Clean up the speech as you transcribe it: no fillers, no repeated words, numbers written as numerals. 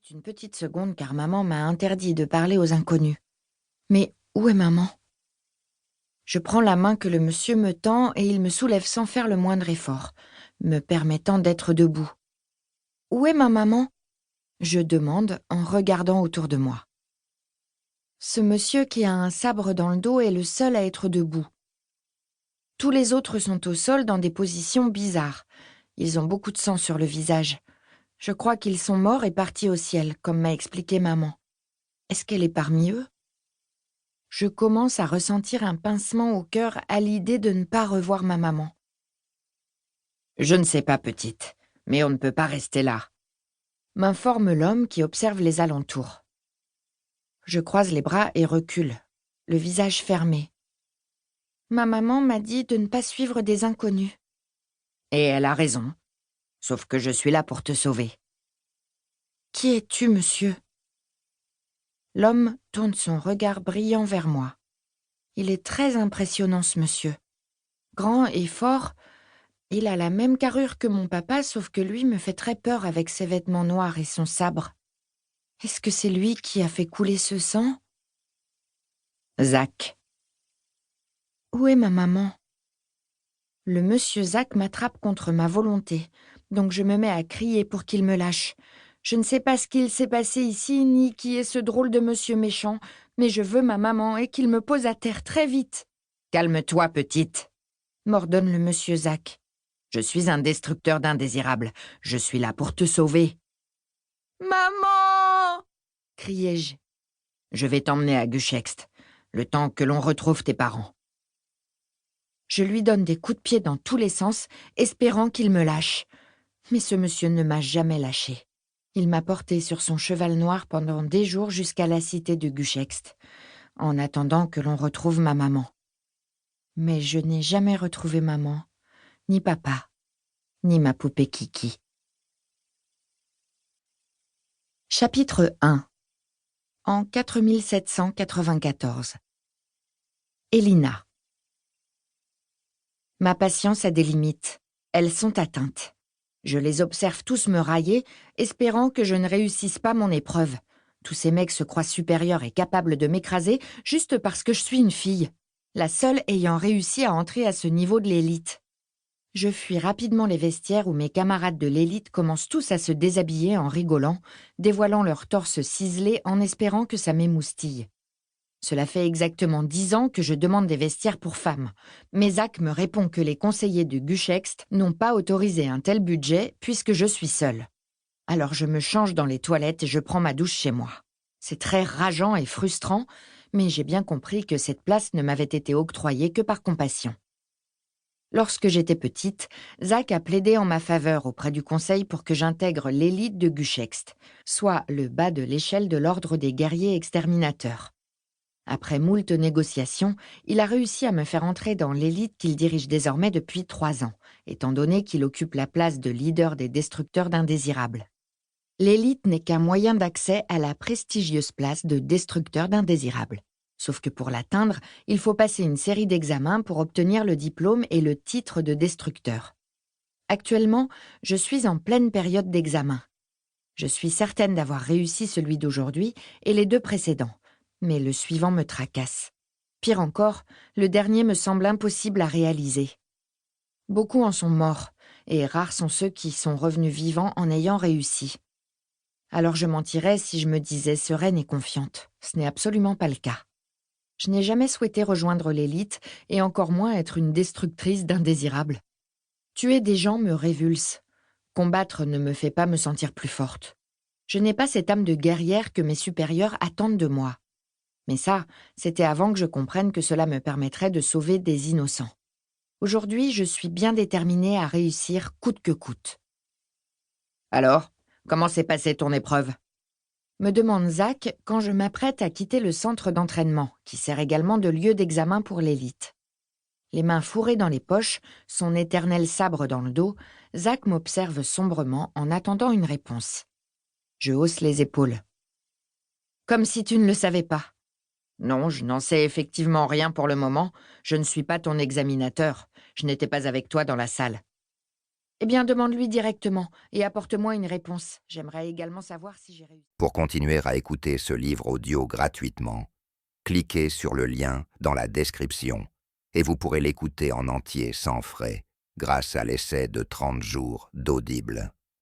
juste une petite seconde car maman m'a interdit de parler aux inconnus. Mais où est maman? Je prends la main que le monsieur me tend et il me soulève sans faire le moindre effort, me permettant d'être debout. Où est ma maman? Je demande en regardant autour de moi. Ce monsieur qui a un sabre dans le dos est le seul à être debout. Tous les autres sont au sol dans des positions bizarres. Ils ont beaucoup de sang sur le visage. Je crois qu'ils sont morts et partis au ciel, comme m'a expliqué maman. Est-ce qu'elle est parmi eux? Je commence à ressentir un pincement au cœur à l'idée de ne pas revoir ma maman. Je ne sais pas, petite, mais on ne peut pas rester là, m'informe l'homme qui observe les alentours. Je croise les bras et recule, le visage fermé. Ma maman m'a dit de ne pas suivre des inconnus. et elle a raison, sauf que je suis là pour te sauver. Qui es-tu, monsieur? L'homme tourne son regard brillant vers moi. Il est très impressionnant, ce monsieur. Grand et fort, il a la même carrure que mon papa, sauf que lui me fait très peur avec ses vêtements noirs et son sabre. Est-ce que c'est lui qui a fait couler ce sang? Zach. Où est ma maman? Le monsieur Zach m'attrape contre ma volonté, donc je me mets à crier pour qu'il me lâche. Je ne sais pas ce qu'il s'est passé ici, ni qui est ce drôle de monsieur méchant, mais je veux ma maman et qu'il me pose à terre très vite. Calme-toi, petite, m'ordonne le monsieur Zach. Je suis un destructeur d'indésirables. Je suis là pour te sauver. Maman! criai-je. Je vais t'emmener à Guchext, le temps que l'on retrouve tes parents. Je lui donne des coups de pied dans tous les sens, espérant qu'il me lâche. Mais ce monsieur ne m'a jamais lâché. Il m'a porté sur son cheval noir pendant des jours jusqu'à la cité de Guchext, en attendant que l'on retrouve ma maman. Mais je n'ai jamais retrouvé maman, ni papa, ni ma poupée Kiki. Chapitre 1. En 4794. Elina. Ma patience a des limites. Elles sont atteintes. Je les observe tous me railler, espérant que je ne réussisse pas mon épreuve. Tous ces mecs se croient supérieurs et capables de m'écraser juste parce que je suis une fille, la seule ayant réussi à entrer à ce niveau de l'élite. Je fuis rapidement les vestiaires où mes camarades de l'élite commencent tous à se déshabiller en rigolant, dévoilant leurs torses ciselés en espérant que ça m'émoustille. Cela fait exactement 10 ans que je demande des vestiaires pour femmes. Mais Zach me répond que les conseillers de Guchext n'ont pas autorisé un tel budget puisque je suis seule. Alors je me change dans les toilettes et je prends ma douche chez moi. C'est très rageant et frustrant, mais j'ai bien compris que cette place ne m'avait été octroyée que par compassion. Lorsque j'étais petite, Zach a plaidé en ma faveur auprès du conseil pour que j'intègre l'élite de Guchext, soit le bas de l'échelle de l'ordre des guerriers exterminateurs. Après moult négociations, il a réussi à me faire entrer dans l'élite qu'il dirige désormais depuis 3 ans, étant donné qu'il occupe la place de leader des destructeurs d'indésirables. L'élite n'est qu'un moyen d'accès à la prestigieuse place de destructeur d'indésirables. Sauf que pour l'atteindre, il faut passer une série d'examens pour obtenir le diplôme et le titre de destructeur. Actuellement, je suis en pleine période d'examen. Je suis certaine d'avoir réussi celui d'aujourd'hui et les 2 précédents. Mais le suivant me tracasse. Pire encore, le dernier me semble impossible à réaliser. Beaucoup en sont morts, et rares sont ceux qui sont revenus vivants en ayant réussi. Alors je mentirais si je me disais sereine et confiante. Ce n'est absolument pas le cas. Je n'ai jamais souhaité rejoindre l'élite, et encore moins être une destructrice d'indésirables. Tuer des gens me révulse. Combattre ne me fait pas me sentir plus forte. Je n'ai pas cette âme de guerrière que mes supérieurs attendent de moi. Mais ça, c'était avant que je comprenne que cela me permettrait de sauver des innocents. Aujourd'hui, je suis bien déterminée à réussir coûte que coûte. Alors, comment s'est passée ton épreuve? Me demande Zach quand je m'apprête à quitter le centre d'entraînement, qui sert également de lieu d'examen pour l'élite. Les mains fourrées dans les poches, son éternel sabre dans le dos, Zach m'observe sombrement en attendant une réponse. Je hausse les épaules. Comme si tu ne le savais pas. Non, je n'en sais effectivement rien pour le moment. Je ne suis pas ton examinateur. Je n'étais pas avec toi dans la salle. Eh bien, demande-lui directement et apporte-moi une réponse. J'aimerais également savoir si j'ai réussi. Pour continuer à écouter ce livre audio gratuitement, cliquez sur le lien dans la description et vous pourrez l'écouter en entier sans frais grâce à l'essai de 30 jours d'Audible.